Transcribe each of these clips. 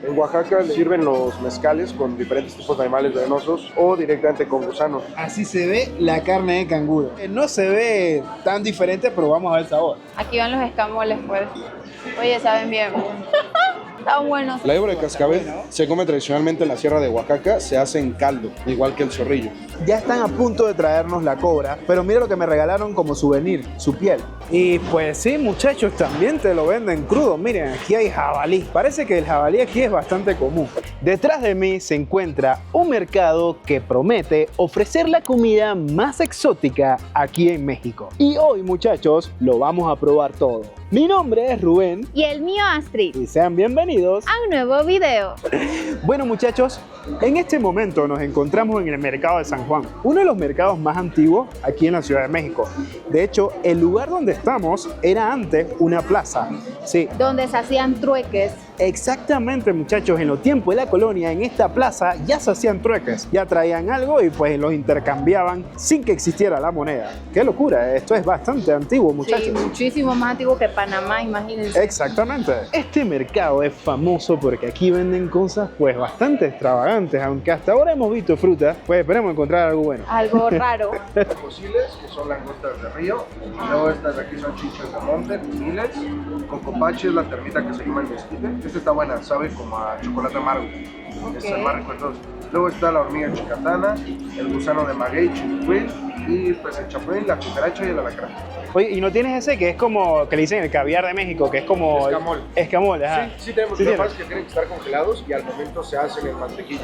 En Oaxaca sirven los mezcales con diferentes tipos de animales venenosos o directamente con gusanos. Así se ve la carne de canguro. No se ve tan diferente, pero vamos a ver el sabor. Aquí van los escamoles, pues. Oye, saben bien. Están buenos. La víbora de cascabel se come tradicionalmente en la sierra de Oaxaca, se hace en caldo, igual que el zorrillo. Ya están a punto de traernos la cobra, pero mira lo que me regalaron como souvenir, su piel. Y pues sí, muchachos, también te lo venden crudo. Miren, aquí hay jabalí. Parece que el jabalí aquí es bastante común. Detrás de mí se encuentra un mercado que promete ofrecer la comida más exótica aquí en México. Y hoy, muchachos, lo vamos a probar todo. Mi nombre es Rubén Y el mío, Astrid. y sean bienvenidos. A un nuevo video. Bueno, muchachos, en este momento nos encontramos en el mercado de San Juan, uno de los mercados más antiguos aquí en la Ciudad de México. De hecho, el lugar donde estamos era antes una plaza. Sí, Donde se hacían trueques. exactamente, muchachos, en los tiempos de la colonia, en esta plaza ya se hacían trueques, ya traían algo y pues los intercambiaban sin que existiera la moneda. ¡Qué locura! Esto es bastante antiguo, muchachos. Sí, muchísimo más antiguo que Panamá, imagínense. Exactamente. Este mercado es famoso porque aquí venden cosas pues bastante extravagantes, aunque hasta ahora hemos visto frutas, pues esperemos encontrar algo bueno. Algo raro. Fósiles, que son langostas de río. Luego estas de aquí son chichos de monte, miles. Cocopache es la termita que se llama el mezquite. Esta está buena, sabe como a chocolate amargo. Es el más rico de todos. Luego está la hormiga chicatana, el gusano de maguey, chinicuil, y pues el chapulín, la cucaracha y el alacrán. Oye, ¿y no tienes ese que es como, que le dicen el caviar de México, que es como... Escamol. Escamol, ajá. Sí tenemos Sí unos tienes. que tienen que estar congelados y al momento se hacen en mantequilla.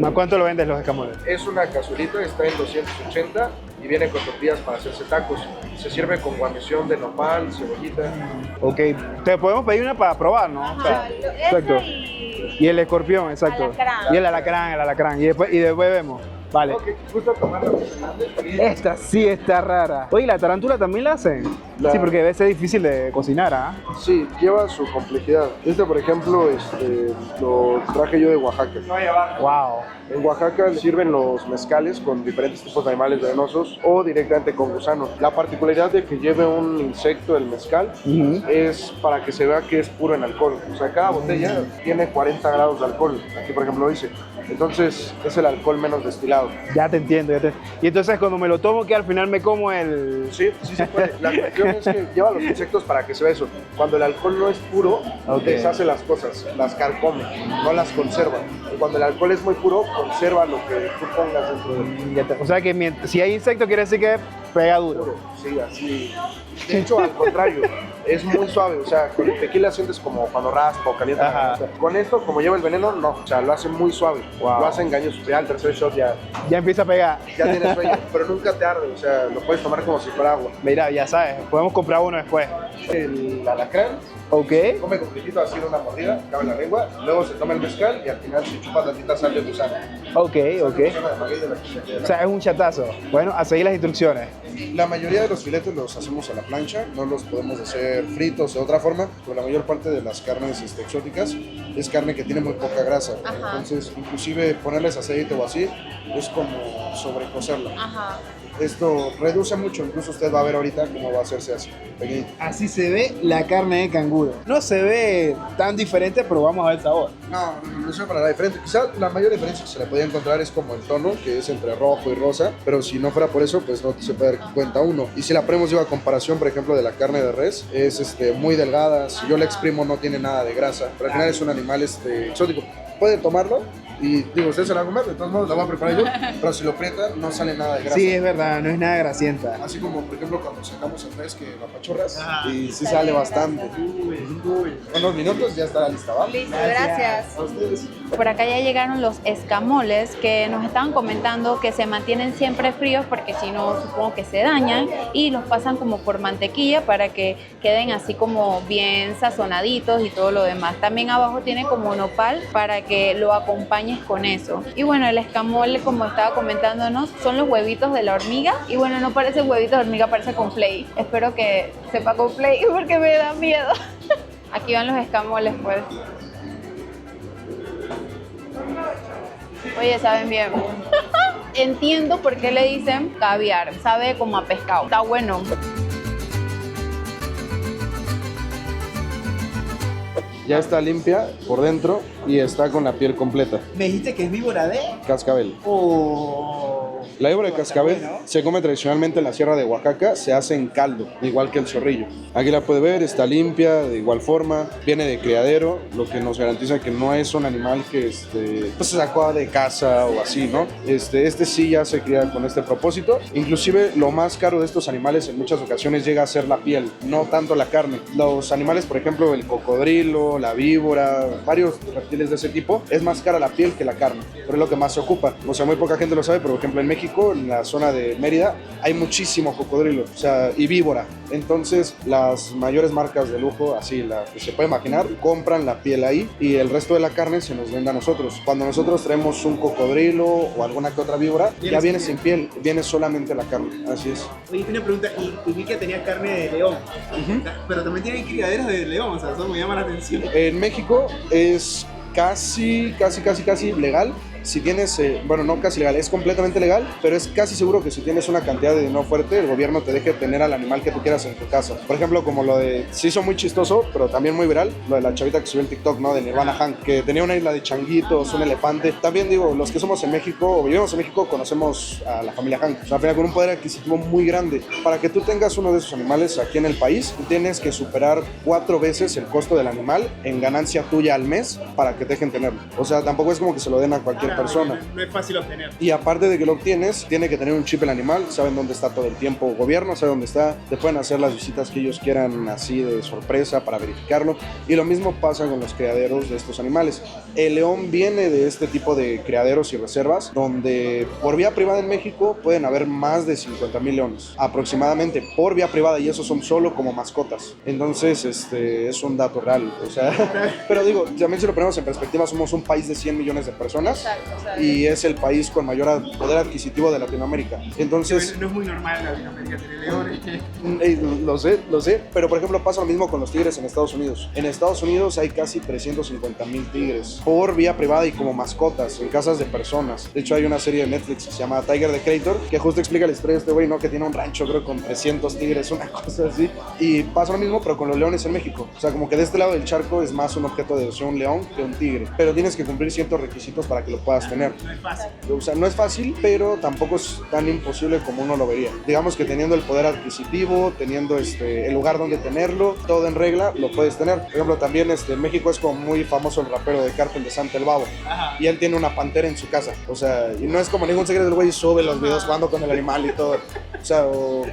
¿A cuánto lo vendes los escamoles? Es una cazuelita, está en 280 y viene con tortillas para hacerse tacos. Se sirve con guarnición de nopal, cebollita. Ok, te podemos pedir una para probar, ¿no? O sea, exacto. Y el escorpión, exacto. Alacrán. Y el alacrán. Y después vemos. Vale. Ok, gusta tomarla. Esta sí está rara. Oye, ¿la tarántula también la hacen? La- Sí, porque debe ser difícil de cocinar, ¿ah? Sí, lleva su complejidad. Este, por ejemplo, lo traje yo de Oaxaca. Wow. En Oaxaca sirven los mezcales con diferentes tipos de animales venenosos o directamente con gusanos. La particularidad de que lleve un insecto el mezcal es para que se vea que es puro en alcohol. O sea, cada botella tiene 40 grados de alcohol. Aquí, por ejemplo, dice. Entonces, es el alcohol menos destilado. Ya te entiendo. Y entonces cuando me lo tomo, que al final me como el... Sí, sí se puede. La cuestión es que lleva los insectos para que se vea eso. Cuando el alcohol no es puro, Ok. deshace las cosas, las carcome, no las conserva. Y cuando el alcohol es muy puro, conserva lo que tú pongas dentro de él. O sea que si hay insecto quiere decir que pega duro. Puro, sí, así. De hecho, al contrario, es muy suave. O sea, con el tequila sientes como cuando raspa o calienta. la Ajá. garganta. Con esto, como lleva el veneno, no. O sea, lo hace muy suave. Wow. Lo hace engañoso. Ya el tercer shot ya Ya empieza a pegar. tienes sueño, pero nunca te arde. O sea, lo puedes tomar como si fuera agua. Mira, ya sabes, podemos comprar uno después. El alacrán Ok. come completito así de una mordida, cabe en la lengua, luego se toma el mezcal y al final se chupa tantita sal de gusano. Ok. Gusano de maguey de la O sea, es un chatazo. Bueno, a seguir las instrucciones. La mayoría de los filetes los hacemos a la plancha, no los podemos hacer fritos de otra forma, porque la mayor parte de las carnes exóticas es carne que tiene muy poca grasa. Ajá. Entonces, inclusive ponerles aceite o así es como sobrecocerla. Ajá. Esto reduce mucho, incluso usted va a ver ahorita cómo va a hacerse así, pequeñito. Así se ve la carne de canguro. No se ve tan diferente, pero vamos a ver el sabor. No es para nada diferente. Quizá la mayor diferencia que se le podía encontrar es como el tono, que es entre rojo y rosa, pero si no fuera por eso, pues no se puede dar cuenta uno. Y si la ponemos yo a comparación, por ejemplo, de la carne de res, es muy delgada, si yo la exprimo no tiene nada de grasa, pero al final es un animal exótico. Pueden tomarlo y digo, ustedes se la van a comer, de todos modos la voy a preparar yo, pero si lo aprietan no sale nada de grasa. Sí, es verdad, no es nada grasienta. Así como, por ejemplo, cuando sacamos el res que la pachorras y sí sale bastante. Unos minutos ya está lista, ¿va? Listo, gracias. A ustedes. Por acá ya llegaron los escamoles que nos estaban comentando que se mantienen siempre fríos porque si no supongo que se dañan y los pasan como por mantequilla para que queden así como bien sazonaditos y todo lo demás. También abajo tiene como nopal para que lo acompañes con eso. Y bueno, el escamole, como estaba comentándonos, son los huevitos de la hormiga y bueno, no parece huevitos de hormiga, parece con flake. Espero que sepa con flake porque me da miedo. Aquí van los escamoles, pues. Oye, saben bien. Entiendo por qué le dicen caviar. Sabe como a pescado. Está bueno. Ya está limpia por dentro y está con la piel completa. Me dijiste que es víbora de... Cascabel. Oh. La víbora de cascabel Está bueno. se come tradicionalmente en la sierra de Oaxaca, se hace en caldo, igual que el zorrillo. Aquí la puede ver, está limpia, de igual forma, viene de criadero, lo que nos garantiza que no es un animal que pues se sacó de casa o así, ¿no? Este sí ya se cría con este propósito. Inclusive lo más caro de estos animales en muchas ocasiones llega a ser la piel, no tanto la carne. Los animales, por ejemplo, el cocodrilo, la víbora, varios reptiles de ese tipo, es más cara la piel que la carne, pero es lo que más se ocupa. O sea, muy poca gente lo sabe, pero por ejemplo en México, en la zona de Mérida, hay muchísimo cocodrilo, o sea, y víbora. Entonces, las mayores marcas de lujo, así la que se puede imaginar, compran la piel ahí y el resto de la carne se nos vende a nosotros. Cuando nosotros traemos un cocodrilo o alguna que otra víbora, ya viene sin piel, viene solamente la carne, así es. Oye, una pregunta, y vi que tenía carne de león, pero también tienen criaderos de león, o sea, eso me llama la atención. En México es casi legal. Si tienes, bueno, no casi legal, es completamente legal, pero es casi seguro que si tienes una cantidad de dinero fuerte, el gobierno te deje tener al animal que tú quieras en tu casa. Por ejemplo, como lo de, se hizo muy chistoso, pero también muy viral, lo de la chavita que subió en TikTok, ¿no? De Nirvana Hank, que tenía una isla de changuitos, un elefante. También digo, los que somos en México, o vivimos en México, conocemos a la familia Hank. O sea, al final con un poder adquisitivo muy grande. Para que tú tengas uno de esos animales aquí en el país, tienes que superar 4 veces el costo del animal en ganancia tuya al mes para que te dejen tenerlo. O sea, tampoco es como que se lo den a cualquier persona. No es fácil obtener. Y aparte de que lo obtienes, tiene que tener un chip el animal, saben dónde está todo el tiempo, el gobierno sabe dónde está, te pueden hacer las visitas que ellos quieran así de sorpresa para verificarlo. Y lo mismo pasa con los criaderos de estos animales. El león viene de este tipo de criaderos y reservas, donde por vía privada en México pueden haber más de 50,000 leones, aproximadamente por vía privada, y esos son solo como mascotas. Entonces, es un dato real, o sea, pero digo, también si lo ponemos en perspectiva, somos un país de 100 millones de personas. Exacto. Y es el país con mayor poder adquisitivo de Latinoamérica. Entonces, No es muy normal en Latinoamérica tener leones. lo sé, pero por ejemplo pasa lo mismo con los tigres en Estados Unidos. En Estados Unidos hay casi 350,000 tigres por vía privada y como mascotas en casas de personas. De hecho, hay una serie de Netflix que se llama Tiger the Creator, que justo explica la historia de este güey, ¿no? Que tiene un rancho, creo, con 300 tigres, una cosa así. Y pasa lo mismo, pero con los leones en México. O sea, como que de este lado del charco es más un objeto de devoción un león que un tigre. Pero tienes que cumplir ciertos requisitos para que lo puedas tener. No es fácil. O sea, no es fácil, pero tampoco es tan imposible como uno lo vería. Digamos que teniendo el poder adquisitivo, teniendo el lugar donde tenerlo, todo en regla, lo puedes tener. Por ejemplo, también en México es como muy famoso el rapero de Cártel de Santa el Babo. Ajá. Y él tiene una pantera en su casa. O sea, y no es como ningún secreto, el güey sube los videos jugando con el animal y todo. O sea,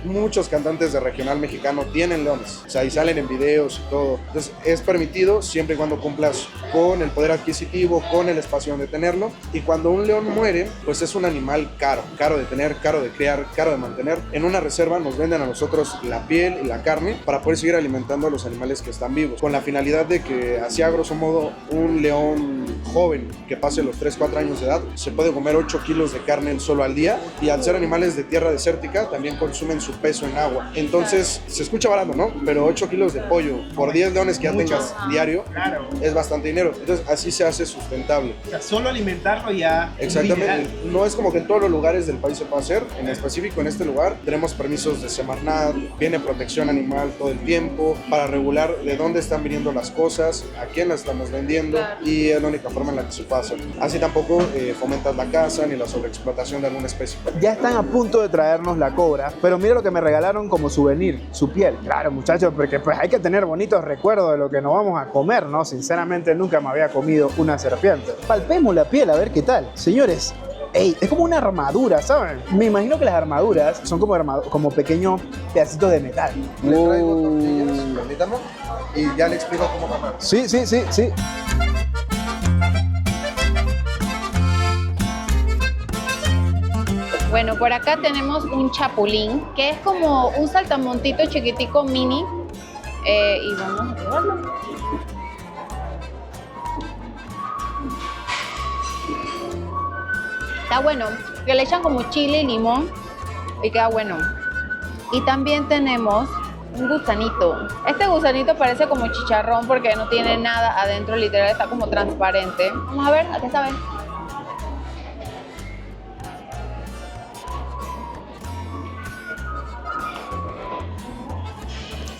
muchos cantantes de regional mexicano tienen leones. O sea, y salen en videos y todo. Entonces, es permitido siempre y cuando cumplas con el poder adquisitivo, con el espacio donde tenerlo. Y cuando un león muere, pues es un animal caro de tener, caro de criar, caro de mantener. En una reserva nos venden a nosotros la piel y la carne para poder seguir alimentando a los animales que están vivos, con la finalidad de que, así a grosso modo, un león joven que pase los 3-4 años de edad se puede comer 8 kilos de carne él solo al día, y al ser animales de tierra desértica también consumen su peso en agua. Entonces, se escucha barato, ¿no? Pero 8 kilos de pollo por 10 leones que ya tengas diario, Claro. es bastante dinero. Entonces, así se hace sustentable. O sea, solo alimentarlo ya. Exactamente, no es como que en todos los lugares del país se puede hacer. En específico en este lugar tenemos permisos de Semarnat, viene protección animal todo el tiempo para regular de dónde están viniendo las cosas, a quién las estamos vendiendo, y es la única forma en la que se puede hacer. Así tampoco fomentas la caza ni la sobreexplotación de alguna especie. Ya están a punto de traernos la cobra, pero mira lo que me regalaron como souvenir, su piel. Claro, muchachos, porque pues hay que tener bonitos recuerdos de lo que nos vamos a comer, ¿no? Sinceramente nunca me había comido una serpiente. Palpemos la piel a ver qué tal. Señores, ey, es como una armadura, ¿saben? Me imagino que las armaduras son como pequeños pedacitos de metal. Les traigo tortillas, permítame, y ya le explico cómo comer. Sí. Bueno, por acá tenemos un chapulín, que es como un saltamontito chiquitico mini. Y vamos a probarlo. Está bueno, que le echan como chile y limón y queda bueno. Y también tenemos un gusanito. Este gusanito parece como chicharrón porque no tiene nada adentro, literal está como transparente. Vamos a ver, ¿a qué sabe?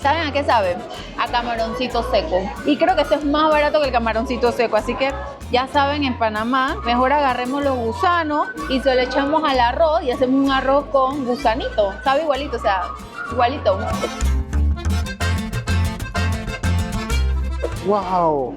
¿Saben a qué sabe? a camaroncito seco. Y creo que este es más barato que el camaroncito seco, así que ya saben, en Panamá, mejor agarremos los gusanos y se lo echamos al arroz y hacemos un arroz con gusanito. Sabe igualito, o sea, igualito. ¡Wow!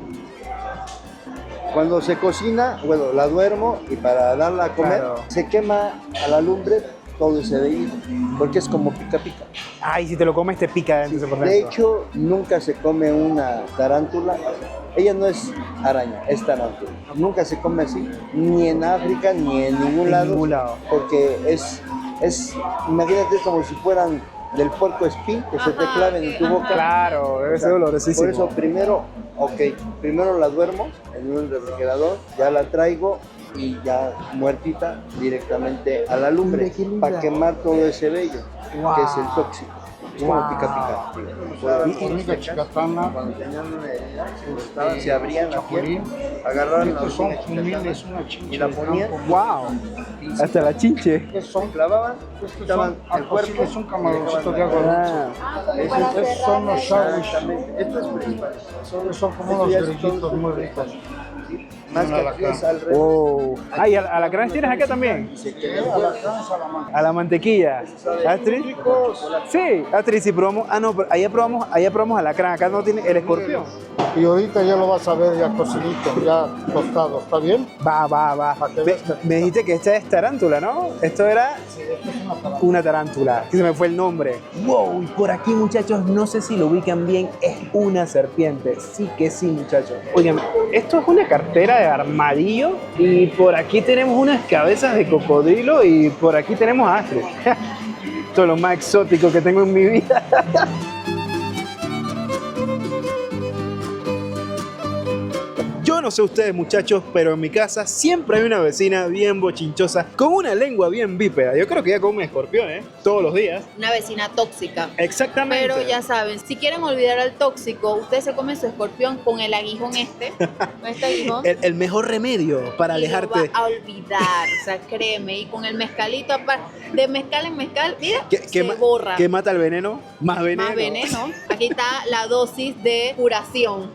Cuando se cocina, bueno, la duermo y para darla a comer, Claro. se quema a la lumbre todo ese vellido, porque es como pica pica. Ay, si te lo comes te pica entonces por De dentro. hecho, nunca se come una tarántula. Ella no es araña, es tarántula. Nunca se come así, ni en África, ni en ningún En lado. ningún lado. Porque imagínate, es como si fueran del puerco espín, que se te Ajá, claven en tu ajá. boca. Claro, debe ser dolorosísimo. Por eso primero la duermo en un refrigerador, ya la traigo y ya muertita directamente a la lumbre Mira qué linda. para quemar todo ese vello, Wow. que es el tóxico. Es como Wow. pica pica. Hormiga chicatana, Cuando tenían una herida, se abrían la piel, agarraban la estos son hormiga jumiles, chicatana una chincha y la de ponían, campo. ¡Wow! Hasta la chinche. ¿Qué son? clavaban, Estos quitaban son el cuerpo. alcociles, son camaroncitos de agua dulce. Ah, Estos son los shawish. Exactamente. Esto es principal. Son como unos grillitos muy ricos. Más que aquí es al revés. wow. Ay, ¿alacranes tienes acá también? Se queda el cuerpo. A la mantequilla. Astrid. Sí, Astrid, si probamos. Ah, no, pero allá probamos alacrán. Acá no tiene el escorpión. Y ahorita ya lo vas a ver ya cocidito, ya tostado, ¿está bien? Va. Para que veas que- Me dijiste que esta es tarántula, ¿no? Esto era una tarántula, que se me fue el nombre. Wow, y por aquí, muchachos, no sé si lo ubican bien, es una serpiente. Sí que sí, muchachos. Oigan, esto es una cartera de armadillo y por aquí tenemos unas cabezas de cocodrilo y por aquí tenemos a Astrid. Esto es lo más exótico que tengo en mi vida. Yo no sé ustedes, muchachos, pero en mi casa siempre hay una vecina bien bochinchosa con una lengua bien bípeda. Yo creo que ya come un escorpión, ¿eh? Todos los días. Una vecina tóxica. Exactamente. Pero ya saben, si quieren olvidar al tóxico, ustedes se comen su escorpión con el aguijón con este aguijón. El mejor remedio para y alejarte. lo va a olvidar, o sea, créeme. Y con el mezcalito, de mezcal en mezcal, mira, se borra. ¿Qué mata el veneno? Más veneno. Más veneno. Aquí está la dosis de curación.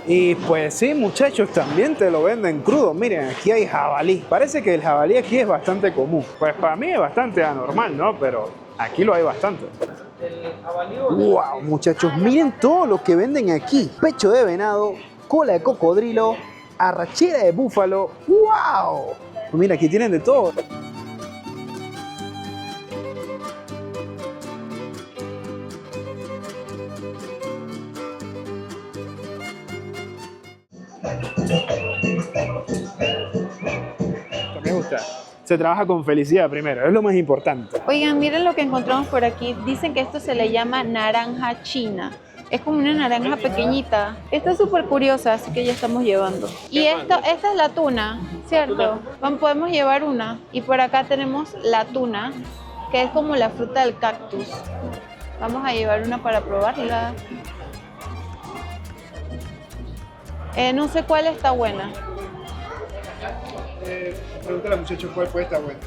Y pues sí, muchachos, también te lo venden crudo. Miren, aquí hay jabalí. Parece que el jabalí aquí es bastante común. Pues para mí es bastante anormal, ¿no? Pero aquí lo hay bastante. Wow, muchachos, miren todo lo que venden aquí. Pecho de venado, cola de cocodrilo, arrachera de búfalo. ¡Wow! Mira, aquí tienen de todo. Me gusta. Se trabaja con felicidad primero, es lo más importante. Oigan, miren lo que encontramos por aquí. Dicen que esto se le llama naranja china. Es como una naranja pequeñita. Esta es súper curiosa, así que ya estamos llevando. Y esta es la tuna, ¿cierto? Podemos llevar una. Y por acá tenemos la tuna, que es como la fruta del cactus. Vamos a llevar una para probarla. No sé cuál está buena. Pregúntale al muchacho cuál puede estar bueno.